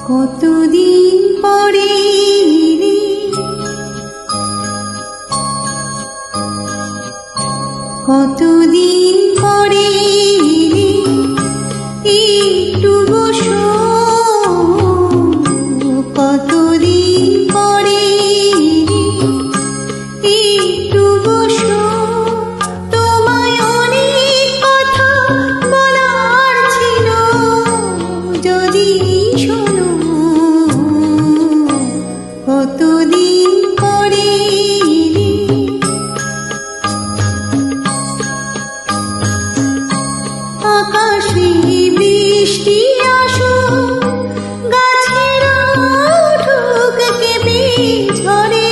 কতদিন পরে রে, কতদিন পরে রে, একটু বসো। কতদিন পরে রে, একটু বসো। তোমায় অনেক কথা বলার ছিল, যদি শোনো। কতদিন পরে রে, আকাশে বৃষ্টি আসুক, গাছেরা উঠুক কেঁপে ঝরে।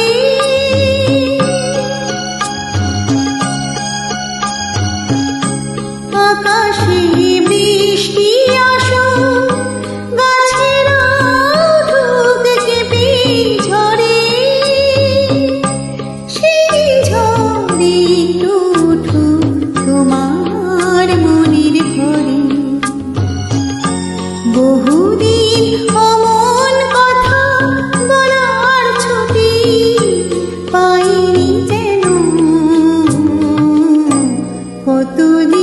আকাশে বৃষ্টি আসুক, গাছেরা উঠুক কেঁপে ঝরে। সেই ঝড়ে একটু উঠুক তোমার মনের ঘরে। বহুদিন অমন কথা বলার ছুটি পাইনি যেন। কতদিন